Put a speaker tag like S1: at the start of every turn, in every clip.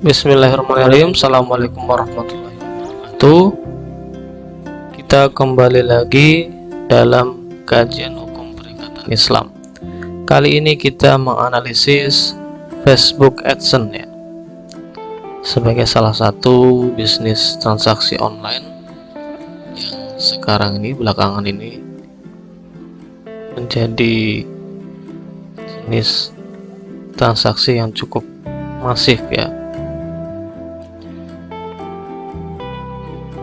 S1: Bismillahirrahmanirrahim. Assalamualaikum warahmatullahi wabarakatuh. Kita kembali lagi dalam kajian hukum perikatan Islam. Kali ini kita menganalisis Facebook AdSense ya, sebagai salah satu bisnis transaksi online yang sekarang ini belakangan ini menjadi jenis transaksi yang cukup masif ya.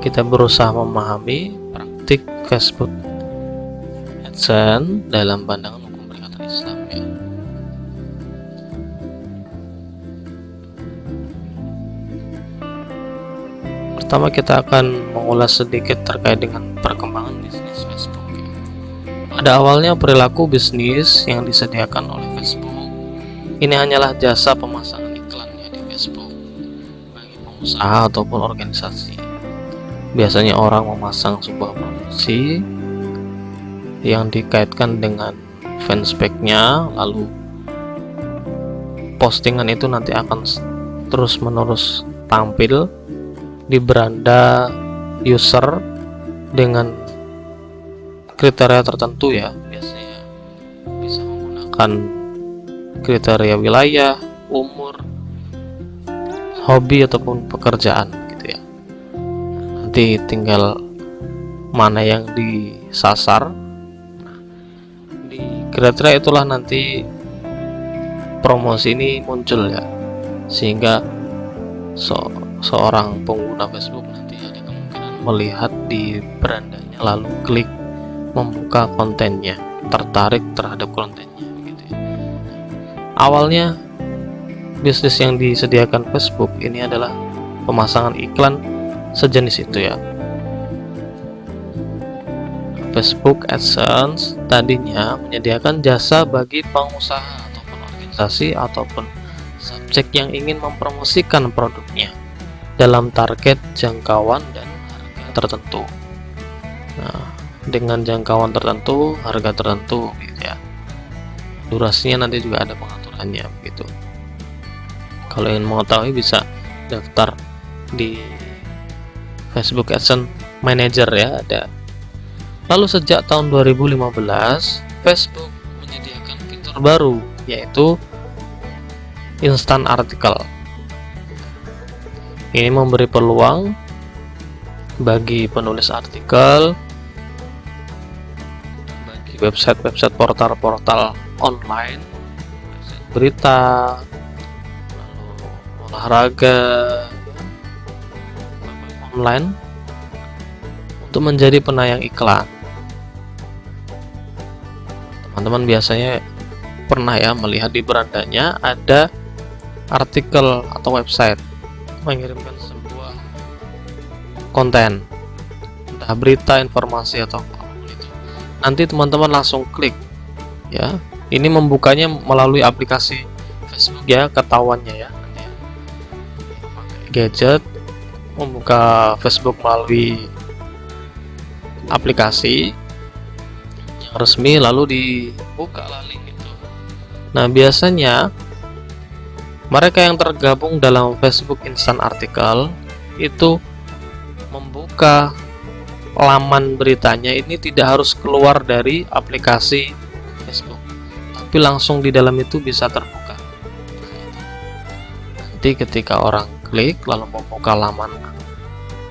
S1: Kita berusaha memahami praktik Facebook AdSense dalam pandangan hukum perikatan Islam ya. Pertama kita akan mengulas sedikit terkait dengan perkembangan bisnis Facebook ya. Pada awalnya perilaku bisnis yang disediakan oleh Facebook ini hanyalah jasa pemasangan iklannya di Facebook bagi pengusaha ataupun organisasi. Biasanya orang memasang sebuah promosi yang dikaitkan dengan fanspage-nya, lalu postingan itu nanti akan terus-menerus tampil di beranda user dengan kriteria tertentu ya. Biasanya bisa menggunakan kriteria wilayah, umur, hobi ataupun pekerjaan. Nanti tinggal mana yang disasar. Di kriteria itulah nanti promosi ini muncul ya, sehingga seorang pengguna Facebook nanti ada kemungkinan melihat di berandanya lalu klik membuka kontennya, tertarik terhadap kontennya gitu ya. Awalnya bisnis yang disediakan Facebook ini adalah pemasangan iklan sejenis itu ya. Facebook AdSense tadinya menyediakan jasa bagi pengusaha ataupun organisasi ataupun subjek yang ingin mempromosikan produknya dalam target jangkauan dan harga tertentu. Nah, dengan jangkauan tertentu, harga tertentu gitu ya. Durasinya nanti juga ada pengaturannya begitu. Kalau ingin mengetahui bisa daftar di Facebook AdSense Manager ya, ada. Lalu sejak tahun 2015 Facebook menyediakan fitur baru yaitu Instant Article. Ini memberi peluang bagi penulis artikel, bagi website portal online, website berita, lalu olahraga, online untuk menjadi penayang iklan. Teman-teman biasanya pernah ya melihat di berandanya ada artikel atau website mengirimkan sebuah konten, entah berita, informasi atau apapun itu. Nanti teman-teman langsung klik ya. Ini membukanya melalui aplikasi Facebook ya, ketahuannya ya. Nanti ya. Pakai gadget membuka Facebook melalui aplikasi yang resmi lalu dibuka link itu. Nah, biasanya mereka yang tergabung dalam Facebook Instant Article itu membuka laman beritanya ini tidak harus keluar dari aplikasi Facebook, tapi langsung di dalam itu bisa terbuka. Nanti ketika orang klik lalu membuka laman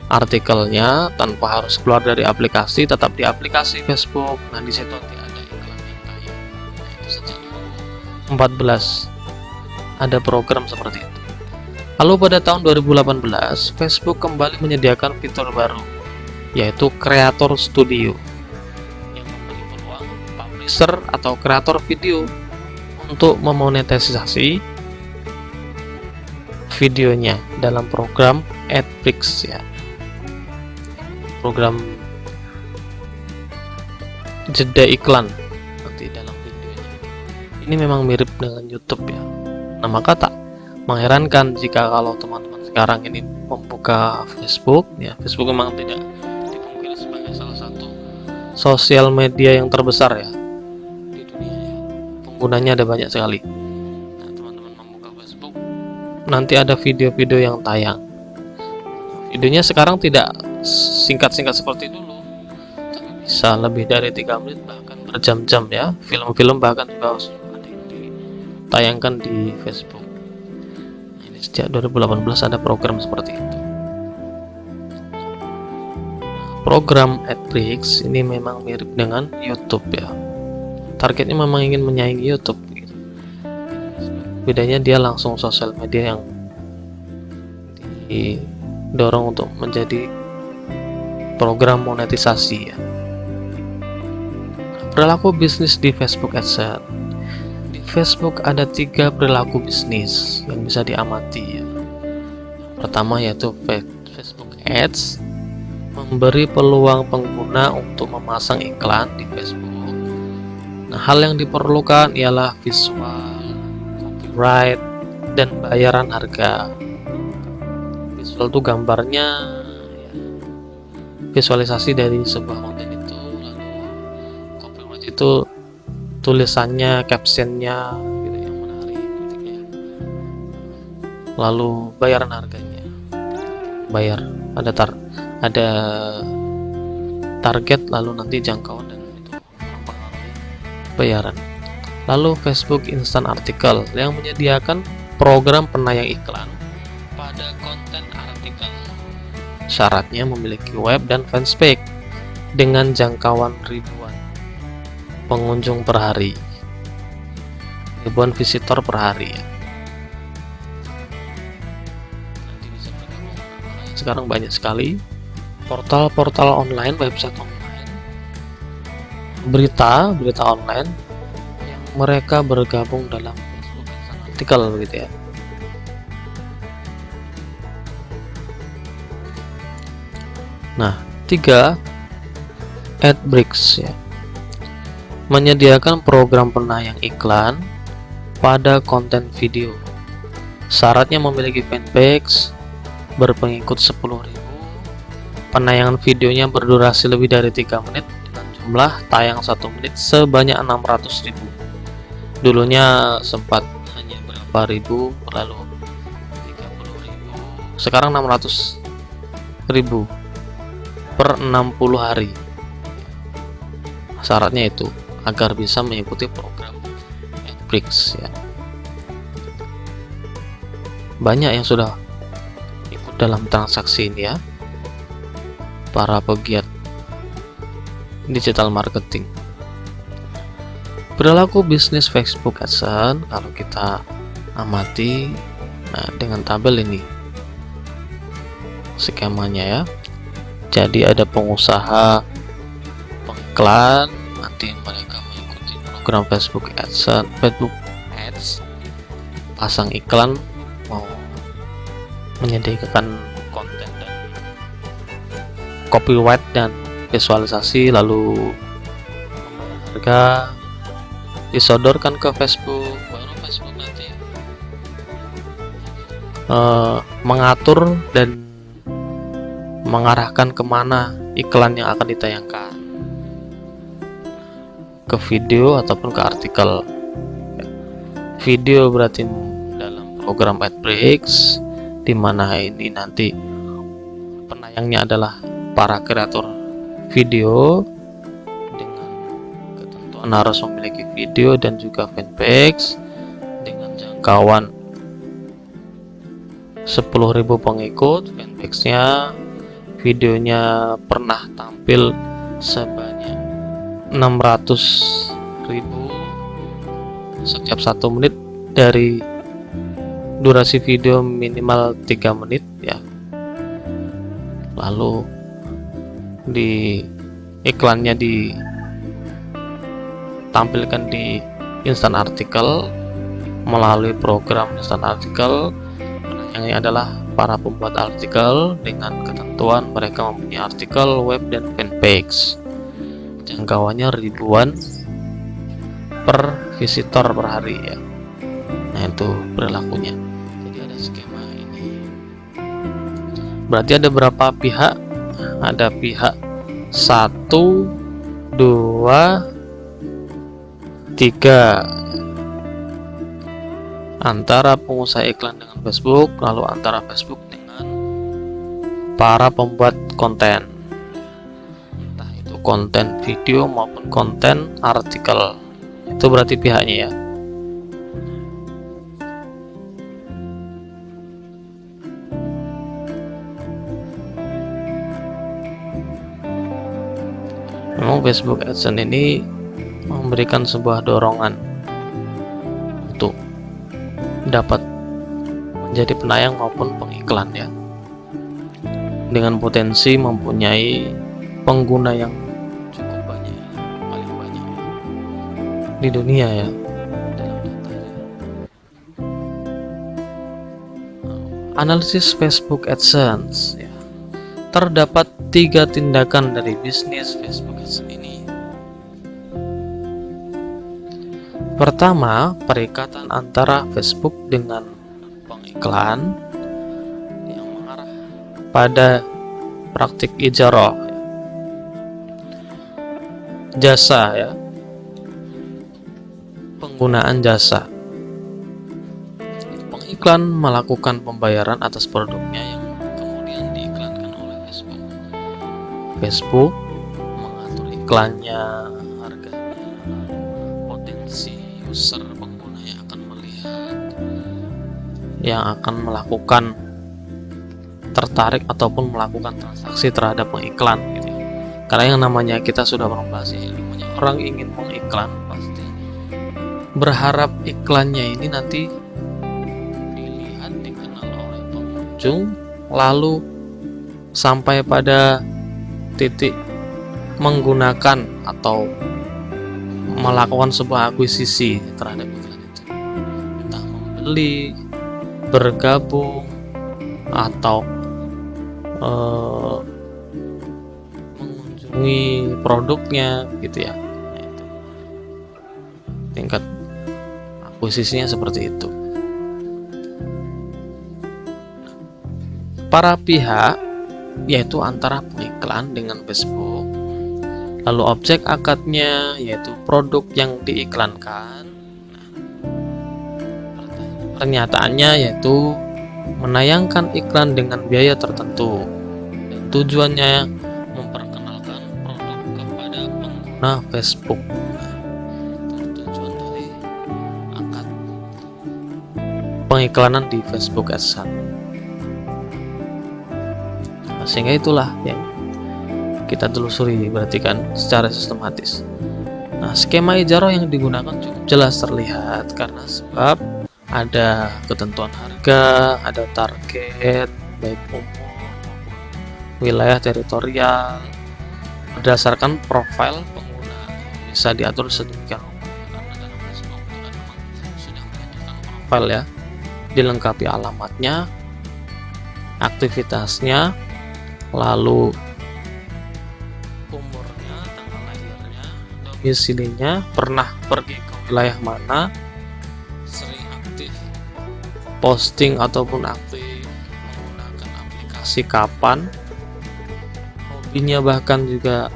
S1: artikelnya tanpa harus keluar dari aplikasi, tetap di aplikasi Facebook. Nah, di situ nanti ada iklan yang tayang. Nah, itu sejak 2014 ada program seperti itu. Lalu pada tahun 2018 Facebook kembali menyediakan fitur baru yaitu Creator Studio yang memberi peluang publisher atau kreator video untuk memonetisasi videonya dalam program AdFlix ya. Program jeda iklan nanti dalam videonya. Ini memang mirip dengan YouTube ya. Nah, maka tak mengherankan jika kalau teman-teman sekarang ini membuka Facebook ya, Facebook memang tidak dipungkiri sebagai salah satu sosial media yang terbesar ya di dunia ya. Penggunanya ada banyak sekali. Nah, teman-teman membuka Facebook nanti ada video-video yang tayang. Videonya sekarang tidak singkat-singkat seperti dulu, tapi bisa lebih dari 3 menit bahkan berjam-jam ya. Film-film bahkan juga ada yang ditayangkan di Facebook. Nah, ini sejak 2018 ada program seperti itu. Program AdBricks ini memang mirip dengan YouTube ya. Targetnya memang ingin menyaingi YouTube gitu. Bedanya dia langsung sosial media yang didorong untuk menjadi program monetisasi ya. Perilaku bisnis di Facebook AdSense. Di Facebook ada 3 perilaku bisnis yang bisa diamati ya. Pertama yaitu Facebook Ads, memberi peluang pengguna untuk memasang iklan di Facebook. Nah, hal yang diperlukan ialah visual, copyright, dan bayaran harga. Visual itu gambarnya, ya, visualisasi dari sebuah konten itu, lalu copyright itu tulisannya, captionnya, gitu yang menarik, gitu ya. Lalu bayaran harganya, bayar ada target, lalu nanti jangkauan dan itu mempengaruhi bayaran. Lalu Facebook Instant Article yang menyediakan program penayang iklan pada konten artikel. Syaratnya memiliki web dan fanspage dengan jangkauan ribuan pengunjung per hari, ribuan visitor per hari ya. Nanti bisa bergabung. Sekarang banyak sekali portal-portal online, website online, berita online yang mereka bergabung dalam Facebook Instant Article gitu ya. Nah, 3 AdBricks ya, menyediakan program penayang iklan pada konten video. Syaratnya memiliki fanpage berpengikut 10.000. Penayangan videonya berdurasi lebih dari 3 menit dengan jumlah tayang 1 menit sebanyak 600.000. Dulunya sempat hanya berapa ribu, lalu 30.000, sekarang 600.000 per 60 hari. Syaratnya itu agar bisa mengikuti program AdBricks ya. Banyak yang sudah ikut dalam transaksi ini ya, para pegiat digital marketing. Perilaku bisnis Facebook AdSense kalau kita amati, nah dengan tabel ini skemanya ya. Jadi ada pengusaha pengiklan, nanti mereka mengikuti program Facebook AdSense, Facebook Ads, pasang iklan, mau menyediakan konten dan copyright dan visualisasi, lalu harga disodorkan ke Facebook, baru Facebook nanti mengatur dan mengarahkan kemana iklan yang akan ditayangkan, ke video ataupun ke artikel. Video berarti dalam program AdBricks, di mana ini nanti penayangnya adalah para kreator video dengan ketentuan harus memiliki video dan juga fanpage dengan jangkauan 10.000 pengikut. Fanpage-nya, videonya pernah tampil sebanyak 600.000 setiap 1 menit dari durasi video minimal 3 menit ya. Lalu di iklannya ditampilkan di Instant Article melalui program Instant Article. Yang adalah para pembuat artikel dengan ketentuan mereka mempunyai artikel, web, dan fanpage. Jangkauannya ribuan per visitor per hari ya. Nah itu perilakunya. Jadi ada skema ini. Berarti ada berapa pihak? Ada pihak 1, 2, 3. antara pengusaha iklan dengan Facebook, lalu antara Facebook dengan para pembuat konten, entah itu konten video maupun konten artikel. Itu berarti pihaknya ya. Memang Facebook AdSense ini memberikan sebuah dorongan untuk dapat menjadi penayang maupun pengiklan ya, dengan potensi mempunyai pengguna yang cukup banyak, paling banyak di dunia ya dalam datanya. Analisis Facebook AdSense ya. Terdapat 3 tindakan dari bisnis Facebook AdSense ini. Pertama, perikatan antara Facebook dengan pengiklan yang mengarah pada praktik ijarah, jasa ya, penggunaan jasa. Pengiklan melakukan pembayaran atas produknya yang kemudian diiklankan oleh Facebook. Facebook mengatur iklannya, harganya, potensi user pengguna yang akan melihat, yang akan melakukan tertarik ataupun melakukan transaksi terhadap pengiklan gitu ya. Karena yang namanya kita sudah membahas ini, namanya orang ingin mengiklan pasti berharap iklannya ini nanti dilihat, dikenal oleh pengunjung, lalu sampai pada titik menggunakan atau melakukan sebuah akuisisi terhadap iklan itu, entah membeli, bergabung, atau mengunjungi produknya gitu ya. Nah, itu tingkat akuisisinya seperti itu. Para pihak yaitu antara pengiklan dengan Facebook, lalu objek akadnya yaitu produk yang diiklankan. Pernyataannya yaitu menayangkan iklan dengan biaya tertentu dan tujuannya memperkenalkan produk kepada pengguna Facebook. Itu tujuan dari akad pengiklanan di Facebook AdSense. Sehingga itulah yang kita telusuri, berarti kan secara sistematis. Nah, skema ijarah yang digunakan cukup jelas terlihat karena sebab ada ketentuan harga, ada target, baik umur, wilayah teritorial, berdasarkan profil pengguna bisa diatur sedemikian rupa. Karena dalam Facebook memang sudah menentukan profil ya, dilengkapi alamatnya, aktivitasnya, lalu umurnya, tanggal lahirnya, domisilinya, pernah pergi ke wilayah mana, sering aktif posting ataupun aktif menggunakan aplikasi kapan, hobinya bahkan juga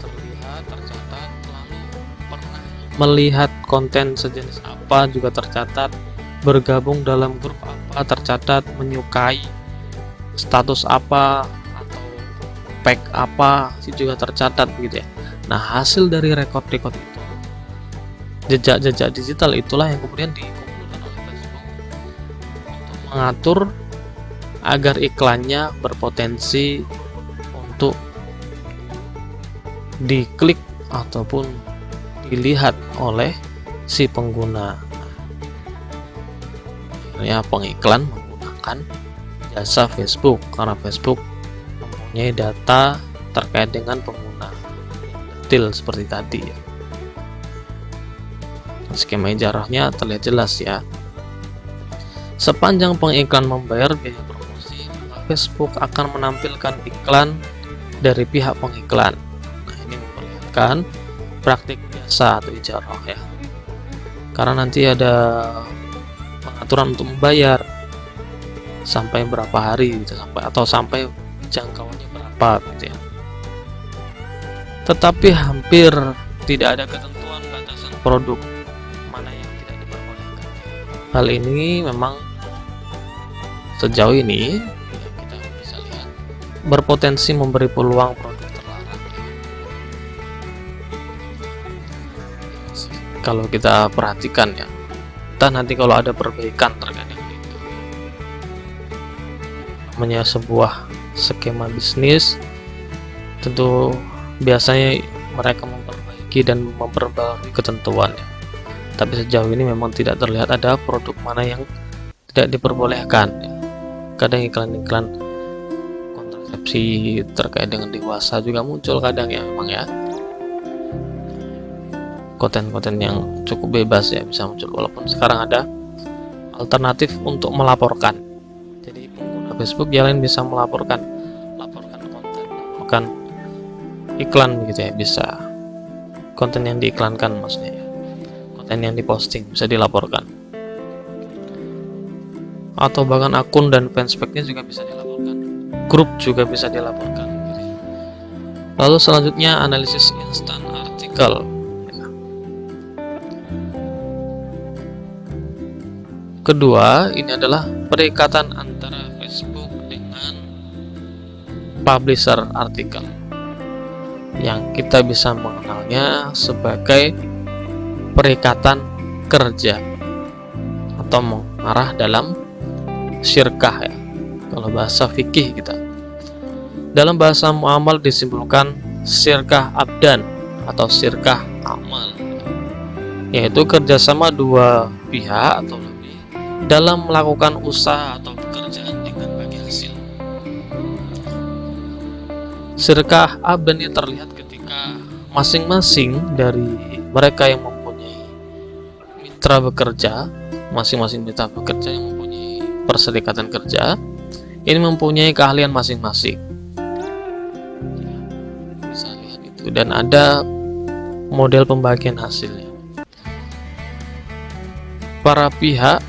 S1: terlihat, tercatat, lalu pernah melihat konten sejenis apa juga tercatat, bergabung dalam grup apa tercatat, menyukai status apa, pack apa sih juga tercatat gitu ya. Nah, hasil dari rekod-rekod itu, jejak-jejak digital itulah yang kemudian dikumpulkan oleh Facebook untuk mengatur agar iklannya berpotensi untuk diklik ataupun dilihat oleh si pengguna. Ya, pengiklan menggunakan jasa Facebook karena Facebook mempunyai data terkait dengan pengguna detail seperti tadi ya. Skema ijarahnya terlihat jelas ya. Sepanjang pengiklan membayar biaya promosi, maka Facebook akan menampilkan iklan dari pihak pengiklan. Nah, ini memperlihatkan praktik jasa atau ijarah ya. Karena nanti ada pengaturan untuk membayar sampai berapa hari gitu, sampai jangkauannya berapa gitu ya. Tetapi hampir tidak ada ketentuan batasan produk mana yang tidak diperbolehkan. Hal ini memang sejauh ini kita bisa lihat berpotensi memberi peluang produk terlarang. Kalau kita perhatikan ya, entah nanti kalau ada perbaikan terkait dengan itu, namanya sebuah skema bisnis, tentu biasanya mereka memperbaiki dan memperbarui ketentuannya. Tapi sejauh ini memang tidak terlihat ada produk mana yang tidak diperbolehkan. Kadang iklan-iklan kontrasepsi terkait dengan dewasa juga muncul kadang ya, memang ya. Konten-konten yang cukup bebas ya bisa muncul, walaupun sekarang ada alternatif untuk melaporkan. Jadi pengguna Facebook yang bisa melaporkan konten, bukan iklan begitu ya, bisa konten yang diiklankan maksudnya ya, konten yang diposting bisa dilaporkan, atau bahkan akun dan fanspage-nya juga bisa dilaporkan, grup juga bisa dilaporkan gitu ya. Lalu selanjutnya analisis instan artikel ya. Kedua, ini adalah perikatan antara Facebook dengan publisher artikel, yang kita bisa mengenalnya sebagai perikatan kerja atau mengarah dalam syirkah ya, kalau bahasa fikih kita. Dalam bahasa muamal disimpulkan syirkah abdan atau syirkah amal, yaitu kerjasama dua pihak atau lebih dalam melakukan usaha atau pekerjaan dengan bagi hasil. Syirkah abdan ini terlihat ketika masing-masing dari mereka yang mempunyai mitra bekerja, masing-masing mitra bekerja yang mempunyai perserikatan kerja, ini mempunyai keahlian masing-masing. Bisa lihat itu, dan ada model pembagian hasilnya. Para pihak,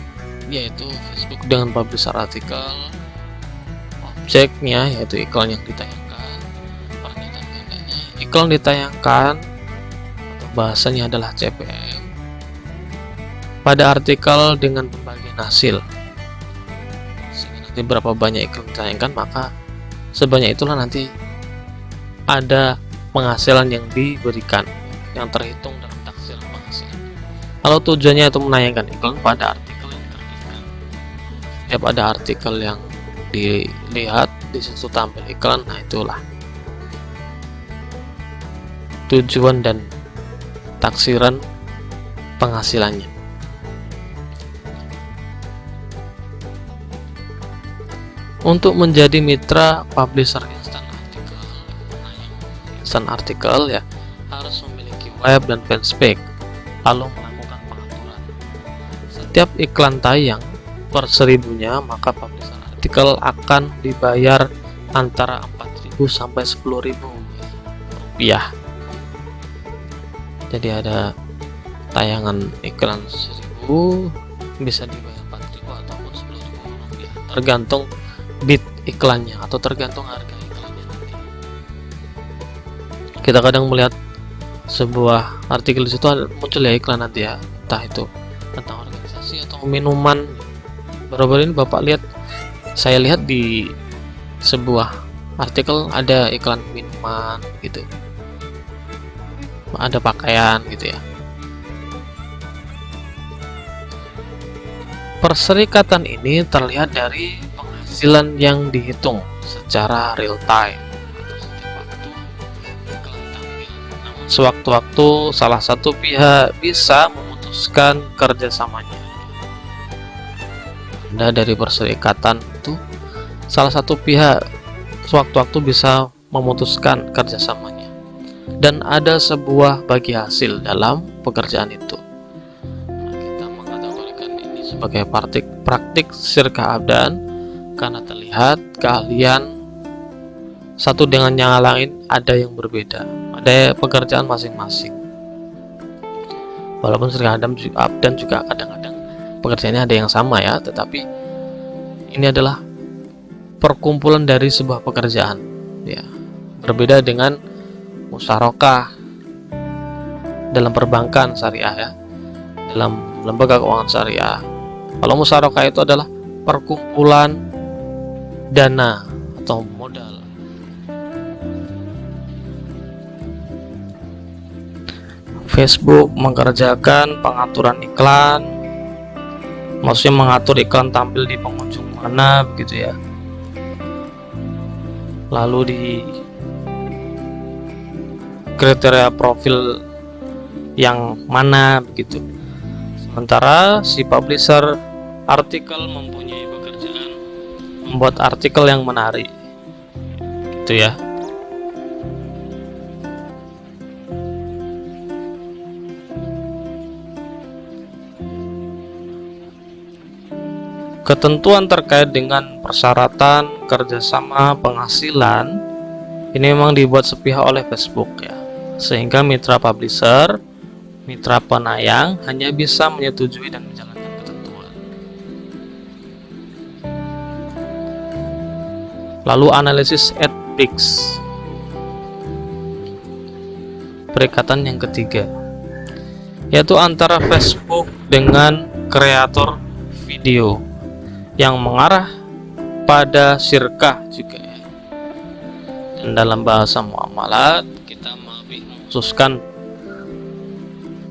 S1: yaitu Facebook dengan publisher artikel, objeknya yaitu iklan yang ditayangkan, pernyataan gandanya, iklan ditayangkan atau bahasanya adalah CPM pada artikel dengan pembagian hasil. Sehingga nanti berapa banyak iklan ditayangkan, maka sebanyak itulah nanti ada penghasilan yang diberikan, yang terhitung dalam taksiran penghasilan. Kalau tujuannya itu menayangkan iklan pada artikel yang diterbitkan, pada artikel yang dilihat di situ tampil iklan, nah itulah tujuan dan taksiran penghasilannya. Untuk menjadi mitra publisher instan artikel ya, harus memiliki web dan fanspage, lalu melakukan pengaturan. Setiap iklan tayang per 1000-nya, maka publisher artikel akan dibayar antara 4.000 sampai 10.000 rupiah. Jadi ada tayangan iklan 1.000 bisa dibayar 4.000 ataupun 10.000 rupiah, tergantung bid iklannya atau tergantung harga iklannya nanti. Kita kadang melihat sebuah artikel di situ muncul ya iklan nanti ya, entah itu tentang organisasi atau minuman. Baru-baru ini Bapak lihat, saya lihat di sebuah artikel ada iklan minuman gitu, ada pakaian gitu ya. Perserikatan ini terlihat dari penghasilan yang dihitung secara real time atau setiap waktu iklan tampil. Namun sewaktu-waktu salah satu pihak bisa memutuskan kerjasamanya. Dari perserikatan itu salah satu pihak sewaktu-waktu bisa memutuskan kerjasamanya, dan ada sebuah bagi hasil dalam pekerjaan itu. Kita mengkategorikan ini sebagai praktik syirkah abdan karena terlihat keahlian satu dengan yang lain ada yang berbeda, ada pekerjaan masing-masing. Walaupun syirkah abdan juga kadang-kadang pekerjaannya ada yang sama ya, tetapi ini adalah perkumpulan dari sebuah pekerjaan ya, berbeda dengan musyarakah dalam perbankan syariah ya, dalam lembaga keuangan syariah Kalau musyarakah itu adalah perkumpulan dana atau modal. Facebook mengerjakan pengaturan iklan, maksudnya mengatur iklan tampil di pengunjung mana begitu ya, lalu di kriteria profil yang mana begitu. Sementara si publisher artikel mempunyai pekerjaan membuat artikel yang menarik gitu ya. Ketentuan terkait dengan persyaratan kerjasama penghasilan ini memang dibuat sepihak oleh Facebook ya, sehingga mitra publisher, mitra penayang hanya bisa menyetujui dan menjalankan ketentuan. Lalu analisis Adweeks, perikatan yang ketiga, yaitu antara Facebook dengan kreator video yang mengarah pada syirkah juga ya. Dan dalam bahasa muamalat kita mengkhususkan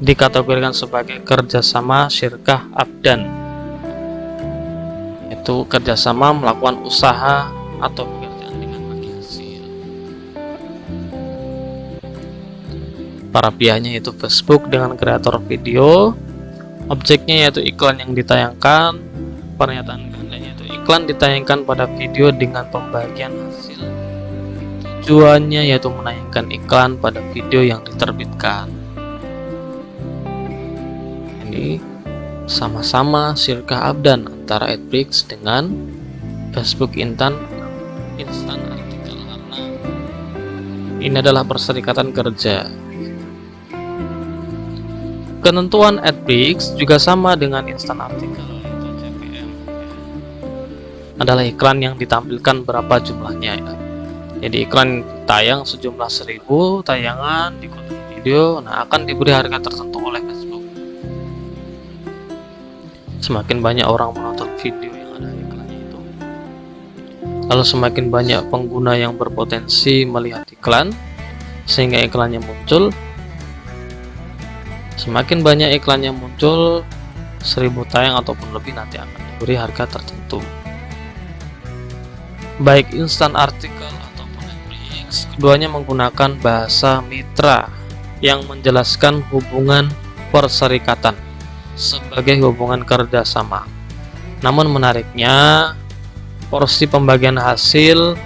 S1: dikategorikan sebagai kerjasama syirkah abdan, yaitu kerjasama melakukan usaha atau pekerjaan dengan bagi hasil. Para pihaknya yaitu Facebook dengan kreator video, objeknya yaitu iklan yang ditayangkan, pernyataan gandanya yaitu iklan ditayangkan pada video dengan pembagian hasil. Tujuannya yaitu menayangkan iklan pada video yang diterbitkan. Ini sama-sama syirkah abdan antara Adweeks dengan Facebook instan artikel, karena ini adalah perserikatan kerja. Ketentuan Adweeks juga sama dengan instan artikel, yaitu CPM adalah iklan yang ditampilkan berapa jumlahnya ya. Jadi iklan tayang sejumlah 1000 tayangan di konten video, nah akan diberi harga tertentu oleh Facebook. Semakin banyak orang menonton video yang ada iklannya itu, lalu semakin banyak pengguna yang berpotensi melihat iklan sehingga iklannya muncul. Semakin banyak iklannya muncul, 1000 tayang ataupun lebih, nanti akan diberi harga tertentu. Baik instan artikel ataupun Adweeks, keduanya menggunakan bahasa mitra yang menjelaskan hubungan perserikatan sebagai hubungan kerjasama. Namun menariknya, porsi pembagian hasil,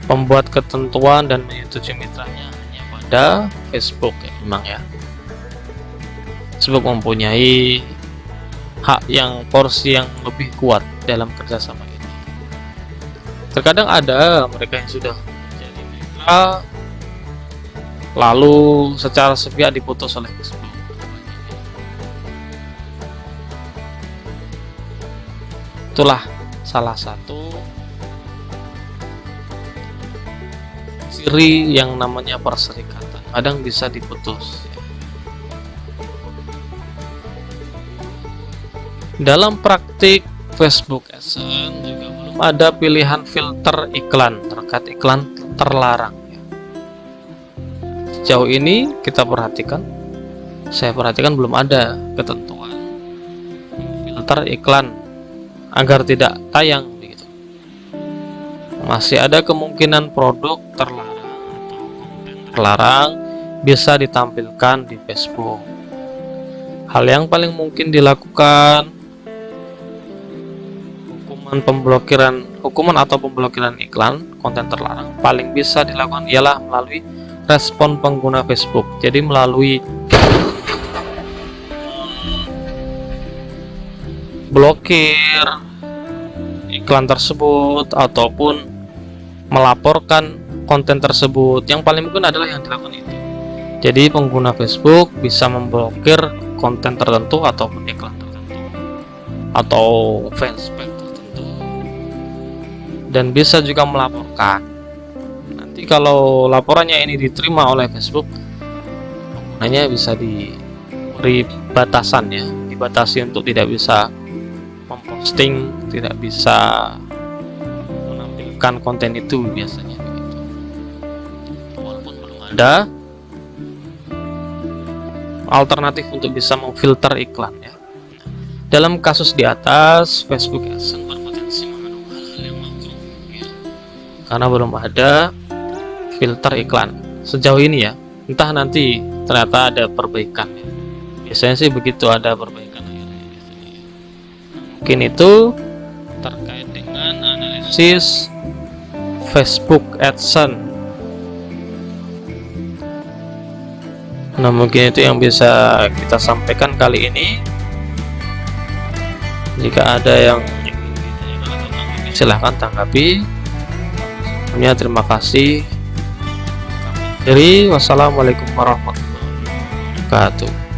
S1: pembuat ketentuan dan menyetujui mitranya hanya pada Facebook ya, memang ya. Facebook mempunyai hak yang porsi yang lebih kuat dalam kerjasama ini. Terkadang ada mereka yang sudah menjadi mitra lalu secara sepihak diputus oleh Facebook. Itulah salah satu ciri yang namanya perserikatan, kadang bisa diputus ya. Dalam praktik Facebook AdSense juga belum ada pilihan filter iklan terkait iklan terlarang ya. Sejauh ini saya perhatikan belum ada ketentuan filter iklan agar tidak tayang begitu. Masih ada kemungkinan produk terlarang atau konten terlarang bisa ditampilkan di Facebook. Hal yang paling mungkin dilakukan, hukuman atau pemblokiran iklan konten terlarang paling bisa dilakukan ialah melalui respon pengguna Facebook. Jadi melalui blokir iklan tersebut ataupun melaporkan konten tersebut. Yang paling mungkin adalah yang dilakukan itu. Jadi pengguna Facebook bisa memblokir konten tertentu ataupun iklan tertentu atau fanspage tertentu, dan bisa juga melaporkan. Nanti kalau laporannya ini diterima oleh Facebook, penggunanya bisa diberi batasan ya, dibatasi untuk tidak bisa memposting, tidak bisa menampilkan konten itu biasanya begitu. Walaupun belum ada alternatif untuk bisa memfilter iklan ya. Dalam kasus di atas, Facebook AdSense berpotensi mengandung hal-hal yang makruh ya, karena belum ada filter iklan sejauh ini ya. Entah nanti ternyata ada perbaikan ya. Biasanya sih begitu, ada perbaikan akhirnya biasanya. Mungkin itu terkait dengan analisis Facebook AdSense. Nah, mungkin itu yang bisa kita sampaikan kali ini. Jika ada yang silahkan tanggapi. Terima kasih. Wassalamualaikum warahmatullahi wabarakatuh.